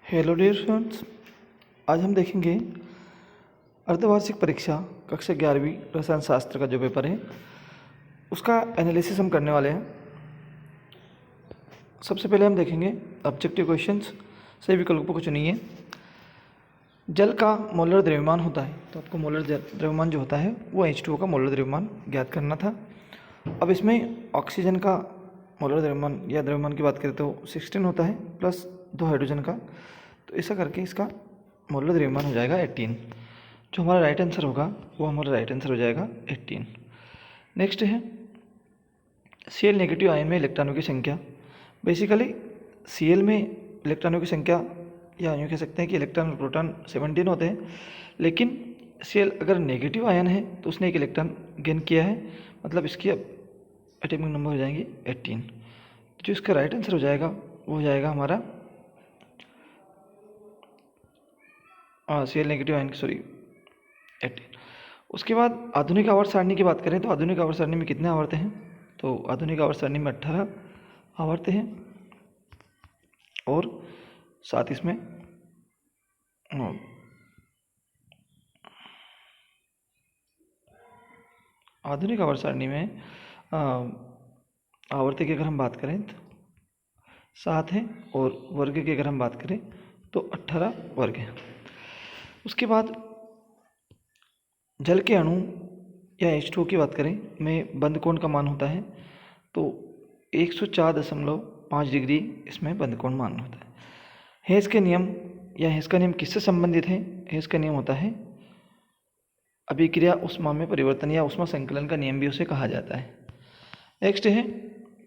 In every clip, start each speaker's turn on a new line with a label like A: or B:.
A: Hello dear students, आज हम देखेंगे अर्धवार्षिक परीक्षा कक्षा 11वीं रसायन शास्त्र का जो पेपर है उसका एनालिसिस हम करने वाले हैं। सबसे पहले हम देखेंगे ऑब्जेक्टिव क्वेश्चंस। सही विकल्पों को चुनिए। जल का मोलर द्रव्यमान होता है, तो आपको मोलर द्रव्यमान जो होता है वो H2O का मोलर द्रव्यमान ज्ञात करना था। अब इसमें ऑक्सीजन का मोलर द्रव्यमान या द्रव्यमान की बात करें तो 16 होता है प्लस 2 हाइड्रोजन का, तो ऐसा करके इसका मोलर द्रव्यमान हो जाएगा 18। जो हमारा राइट आंसर होगा वो हमारा राइट आंसर हो जाएगा 18। नेक्स्ट है Cl नेगेटिव आयन में इलेक्ट्रॉनों की संख्या। बेसिकली Cl में इलेक्ट्रॉनों की संख्या या यूँ कह सकते हैं कि इलेक्ट्रॉन और प्रोटॉन 17 होते हैं, लेकिन Cl अगर नेगेटिव आयन है तो उसने एक इलेक्ट्रॉन गेन किया है, मतलब इसकी अब एटॉमिक नंबर हो जाएंगे 18। जो इसका राइट आंसर हो जाएगा वो हो जाएगा हमारा Cl नेगेटिव आयन 18। उसके बाद आधुनिक आवर्त सारणी की बात करें तो आधुनिक आवर्त सारणी में कितने आवर्त हैं, तो आधुनिक आवर्त सारणी में 18 आवर्त हैं और साथ इसमें आधुनिक आवर्त सारणी में आवर्त की अगर हम बात करें तो 7 है और वर्ग की अगर हम बात करें तो 18 वर्ग है। उसके बाद जल के अणु या H2O की बात करें में बंध कोण का मान होता है तो 104.5 डिग्री इसमें बंध कोण मान होता है। हेस के नियम या हेस का नियम किससे संबंधित है? हेस का नियम होता है अभिक्रिया उष्मा में परिवर्तन या उष्मा संकलन का नियम भी उसे कहा जाता है। नेक्स्ट है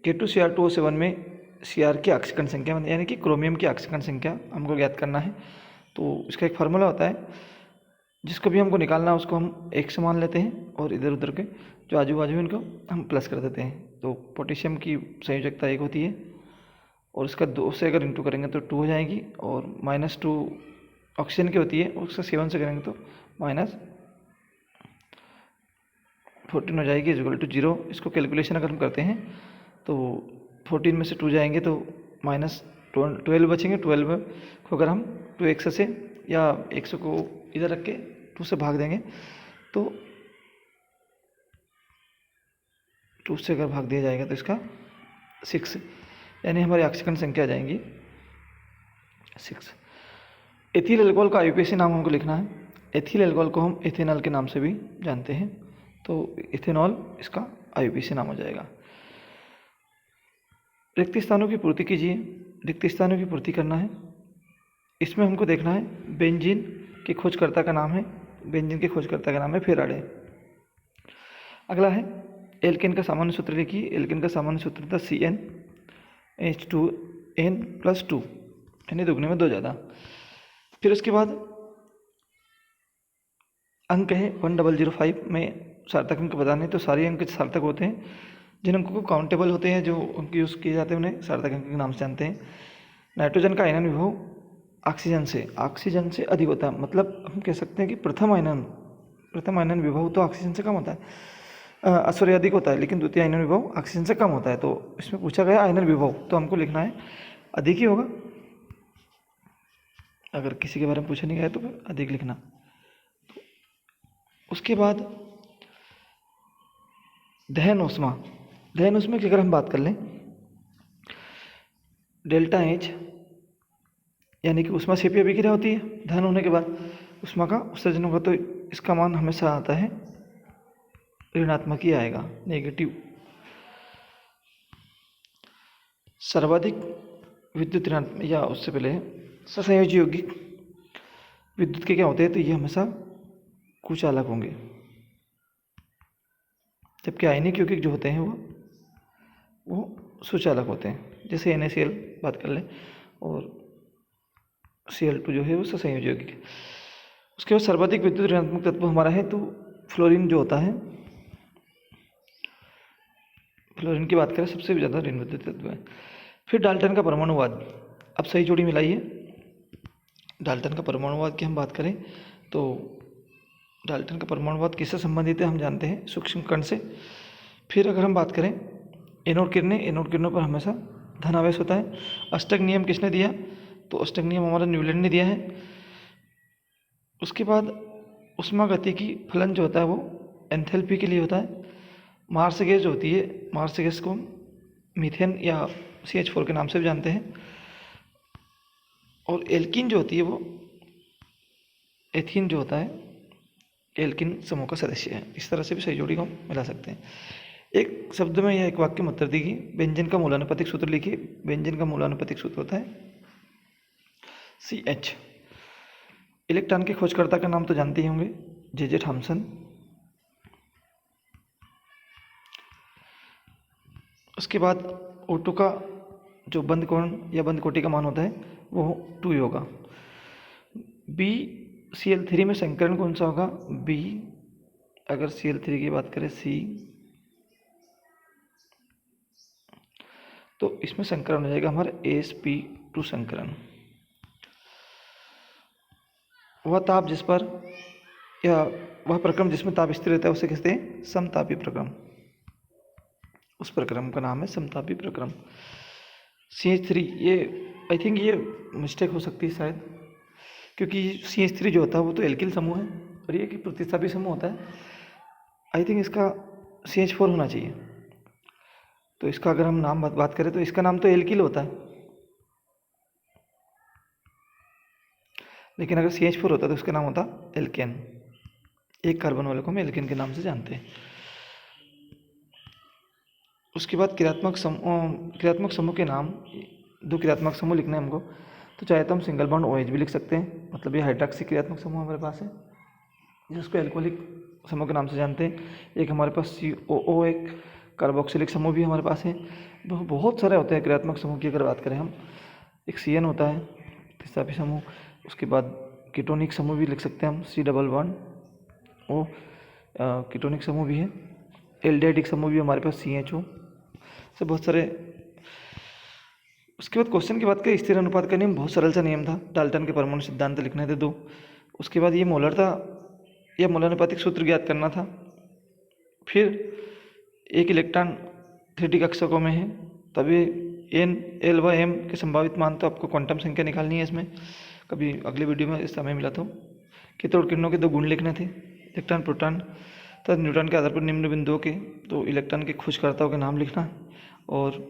A: K2Cr2O7 में Cr की ऑक्सीकरण संख्या यानी कि क्रोमियम की ऑक्सीकरण संख्या हमको ज्ञात करना है। तो इसका एक फार्मूला होता है, जिसको भी हमको निकालना है उसको हम एक समान लेते हैं और इधर उधर के जो आजू बाजू इनको हम प्लस कर देते हैं। तो पोटेशियम की संयोजकता 1 होती है और इसका 2 से अगर इंटू करेंगे तो 2 हो जाएगी, और -2 ऑक्सीजन की होती है, उसका 7 से करेंगे तो -14 हो जाएगी इक्वल टू 0। इसको कैलकुलेशन अगर हम करते हैं तो 14 में से 2 जाएंगे तो -12 बचेंगे। 12 को अगर हम 2 से या 100 को इधर रख के 2 से भाग देंगे तो 2 से अगर भाग दिया जाएगा तो इसका 6, यानी हमारी ऑक्सीकरण संख्या आ जाएंगी 6। एथिल एल्कोहल का IUPAC नाम हमको लिखना है। एथिल एल्कोहल को हम इथेनॉल के नाम से भी जानते हैं, तो इथेनॉल इसका IUPAC नाम हो जाएगा। रिक्त स्थानों की पूर्ति कीजिए। रिक्त स्थानों की पूर्ति करना है, इसमें हमको देखना है बेंजीन के खोजकर्ता का नाम है, बेंजीन के खोजकर्ता का नाम है फेराडे। अगला है एल्केन का सामान्य सूत्र लिखिए। एल्केन का सामान्य सूत्र था CnH2n+2, यानी दुगने में 2 ज़्यादा। फिर उसके बाद अंक है 1005 में सार्थक अंक बताने, तो सारे अंक सार्थक होते हैं। जिन अंकों को काउंटेबल होते हैं, जो अंक यूज़ किए जाते हैं, उन्हें सार्थक अंक के नाम से जानते हैं। नाइट्रोजन का आयनन विभव ऑक्सीजन से अधिक होता है, मतलब हम कह सकते हैं कि प्रथम आयनन विभव तो ऑक्सीजन से कम होता है, सॉरी अधिक होता है, लेकिन द्वितीय आयनन विभव ऑक्सीजन से कम होता है। तो इसमें पूछा गया आयनन विभव, तो हमको लिखना है अधिक ही होगा। अगर किसी के बारे में पूछा नहीं गया तो फिर अधिक लिखना। उसके बाद दहन ऊष्मा की अगर हम बात कर लें, ΔH यानी कि ऊष्मा क्षेपीय अभिक्रिया होती है। दहन होने के बाद ऊष्मा का उत्सर्जन होगा, तो इसका मान हमेशा आता है ऋणात्मक ही आएगा, नेगेटिव। सर्वाधिक विद्युत ऋणात्मक या उससे पहले ससंयोजी यौगिक विद्युत के क्या होते हैं, तो ये हमेशा कुचालक होंगे, जबकि आयनिक यौगिक जो होते हैं वो सुचालक होते हैं। जैसे NaCl बात कर लें और Cl2 जो है वो ससंयोजी यौगिक है। उसके बाद सर्वाधिक विद्युत ऋणात्मक तत्व हमारा है तो फ्लोरीन जो होता है, फ्लोरीन की बात करें सबसे ज़्यादा ऋण विद्युत तत्व है। फिर डाल्टन का परमाणुवाद, अब सही जोड़ी मिलाइए। डाल्टन का परमाणुवाद की हम बात करें तो डाल्टन का परमाणुवाद किससे संबंधित है हम जानते हैं, सूक्ष्म कण से। फिर अगर हम बात करें एनोड किरणों पर हमेशा धनावेश होता है। अष्टक नियम किसने दिया, तो अष्टक नियम हमारा न्यूलैंड ने दिया है। उसके बाद ऊष्मागतिकी फलन जो होता है वो एंथैल्पी के लिए होता है। मार्स गैस जो होती है, मार्स गैस को मीथेन या CH4 के नाम से भी जानते हैं। और एल्कीन जो होती है वो एथीन जो होता है एल्कीन समूह का सदस्य है। इस तरह से भी सही जोड़ी को हम मिला सकते हैं। एक शब्द में या एक वाक्य में उत्तर दीजिए। व्यंजन का मूलानुपातिक सूत्र लिखिए। व्यंजन का मूलानुपातिक सूत्र होता है CH। इलेक्ट्रॉन के खोजकर्ता का नाम तो जानते ही होंगे, जे थॉमसन। उसके बाद O2 का जो बंद कोण या बंद कोटि का मान होता है वो 2 होगा। BCl3 में संकरण कौन सा होगा? B। अगर Cl3 की बात करें C, तो इसमें संकरण हो जाएगा हमारा sp2 संकरण। वह ताप जिस पर या वह प्रक्रम जिसमें ताप स्थिर रहता है उसे कहते हैं समतापी प्रक्रम। उस प्रक्रम का नाम है समतापी प्रक्रम। CH3, ये आई थिंक ये मिस्टेक हो सकती है शायद, क्योंकि CH3 जो होता है वो तो एल्किल समूह है और ये कि प्रतिस्थापी समूह होता है। आई थिंक इसका CH4 होना चाहिए। तो इसका अगर हम नाम बात करें तो इसका नाम तो एल्किल होता है, लेकिन अगर CH4 होता तो उसका नाम होता एल्केन। एक कार्बन वाले को हम एल्केन के नाम से जानते हैं। उसके बाद क्रियात्मक समूह के नाम, 2 क्रियात्मक समूह लिखना है हमको, तो चाहे तो हम सिंगल बॉन्ड OH भी लिख सकते हैं, मतलब ये हाइड्रॉक्सी क्रियात्मक समूह हमारे पास है जिसको एल्कोहलिक समूह के नाम से जानते हैं। एक हमारे पास COO, एक कार्बोक्सिलिक समूह भी हमारे पास है। बहुत सारे होते हैं क्रियात्मक समूह की अगर बात करें हम। एक CN होता है प्रतिस्थापी समूह। उसके बाद कीटोनिक समूह भी लिख सकते हैं हम, C11O कीटोनिक समूह भी है। एल्डिहाइडिक समूह भी हमारे पास CHO से बहुत सारे। उसके बाद क्वेश्चन की बात करें, स्थिर अनुपात का नियम बहुत सरल सा नियम था। डाल्टन के परमाणु सिद्धांत लिखने थे 2। उसके बाद ये मोलर था या मूलानुपातिक सूत्र ज्ञात करना था। फिर एक इलेक्ट्रॉन 3D कक्षकों में है, तभी N L व M के संभावित मान, तो आपको क्वांटम संख्या निकालनी है इसमें। कभी अगले वीडियो में इस समय मिला तो कैथोड किरणों के 2 गुण लिखने थे, इलेक्ट्रॉन प्रोटॉन तथा न्यूट्रॉन के आधार पर निम्न बिंदुओं के, तो इलेक्ट्रॉन के खोजकर्ताओं के नाम लिखना और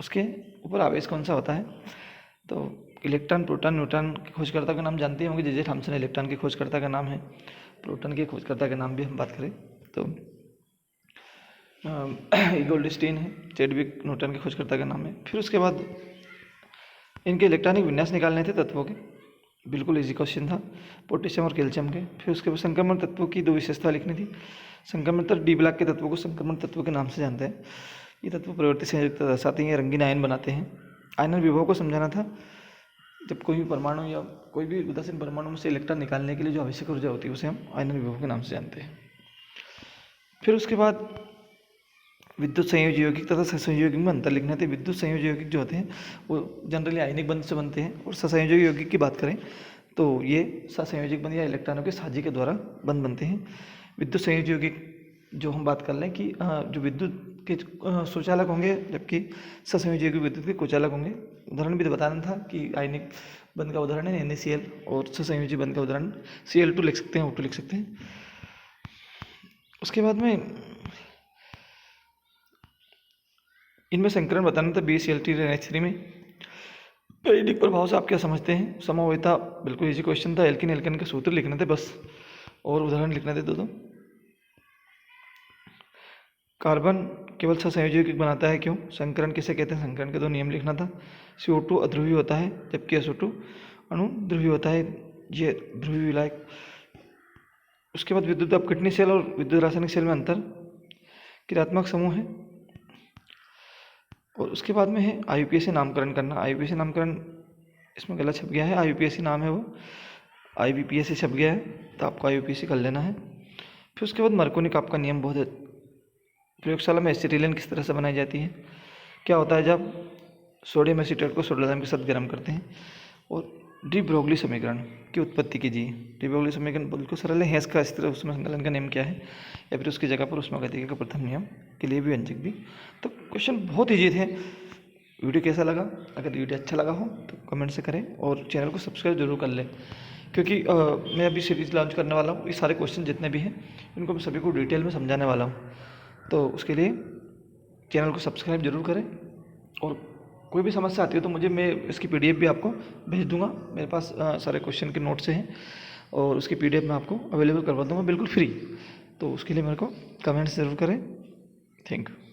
A: उसके ऊपर आवेश कौन सा होता है। तो इलेक्ट्रॉन प्रोटॉन न्यूट्रॉन के खोजकर्ता का नाम जानते होंगे, जे थॉमसन इलेक्ट्रॉन के खोजकर्ता का नाम है। प्रोटॉन के खोजकर्ता का नाम भी हम बात करें तो गोल्डस्टीन है। चैडविक न्यूटन के खोजकर्ता का नाम है। फिर उसके बाद इनके इलेक्ट्रॉनिक विन्यास निकालने थे तत्वों के, बिल्कुल इजी क्वेश्चन था, पोटेशियम और कैल्शियम के। फिर उसके बाद संक्रमण तत्वों की 2 विशेषता लिखनी थी। संक्रमण तत्व डी ब्लॉक के तत्वों को संक्रमण तत्व के नाम से जानते हैं। ये तत्व प्रवृत्ति संयोजकता दर्शाते हैं, रंगीन आयन बनाते हैं। आयनन विभव को समझाना था, जब कोई भी परमाणु या कोई भी उदासीन परमाणु में से इलेक्ट्रॉन निकालने के लिए जो आवश्यक ऊर्जा होती है उसे हम आयनन विभव के नाम से जानते हैं। फिर उसके बाद विद्युत संयोजी यौगिक तथा सहसंयोगी में अंतर लिखने थे। विद्युत संयोजी यौगिक जो होते हैं वो जनरली आयनिक बंध से बनते हैं, और सहसंयोजी यौगिक की बात करें तो ये सहसंयोजक बंध या इलेक्ट्रॉनों के साझी के द्वारा बंध बनते हैं। विद्युत संयोजी यौगिक जो हम बात कर लें कि जो विद्युत के सुचालक होंगे, जबकि सहसंयोजी यौगिक विद्युत के कुचालक होंगे। उदाहरण भी बताना था कि आयनिक बंध का उदाहरण है NaCl, और सहसंयोजी बंध का उदाहरण Cl2 लिख सकते हैं, O2 लिख सकते हैं। उसके बाद में इनमें संकरण बताना था BCl3 में। पैरियोडिक प्रभाव से आप क्या समझते हैं? समवेता बिल्कुल इजी क्वेश्चन था। एल्किन एल्केन के सूत्र लिखने थे बस, और उदाहरण लिखने थे 2। कार्बन केवल सहसंयोजी यौगिक बनाता है, क्यों? संकरण किसे कहते हैं? संकरण के 2 नियम लिखना था। CO2 अध्रुवी होता है, जबकि SO2 अणु ध्रुवी होता है, ये ध्रुवी विलायक। उसके बाद विद्युत अपघटनी सेल और विद्युत रासायनिक सेल में अंतर, क्रियात्मक समूह है। और उसके बाद में है IUPAC नामकरण करना। IUPAC नामकरण इसमें गलत छप गया है, IUPAC नाम है वो, IBPAC छप गया है, तो आपको IUPAC कर लेना है। फिर उसके बाद मार्कोनी आपका नियम बहुत है। प्रयोगशाला में एसिटिलीन किस तरह से बनाई जाती है? क्या होता है जब सोडियम एसीटेट को सोडियम के साथ गर्म करते हैं और डी ब्रोगली समीकरण की उत्पत्ति कीजिए। डी ब्रोगली समीकरण बिल्कुल सरल है। हेंस का इस तरह उसमें संकलन का नियम क्या है, या फिर उसकी जगह पर ऊष्मागतिकी का प्रथम नियम के लिए भी व्यंजक भी। तो क्वेश्चन बहुत ईजी थे, वीडियो कैसा लगा, अगर वीडियो अच्छा लगा हो तो कमेंट से करें और चैनल को सब्सक्राइब जरूर कर लें, क्योंकि मैं अभी सीरीज़ लॉन्च करने वाला हूँ। ये सारे क्वेश्चन जितने भी हैं इनको मैं सभी को डिटेल में समझाने वाला हूँ, तो उसके लिए चैनल को सब्सक्राइब जरूर करें। और कोई भी समस्या आती है तो मुझे, मैं इसकी PDF भी आपको भेज दूंगा। मेरे पास सारे क्वेश्चन के नोट्स हैं और उसकी PDF मैं आपको अवेलेबल करवा दूंगा बिल्कुल फ्री। तो उसके लिए मेरे को कमेंट्स ज़रूर करें। Thank you.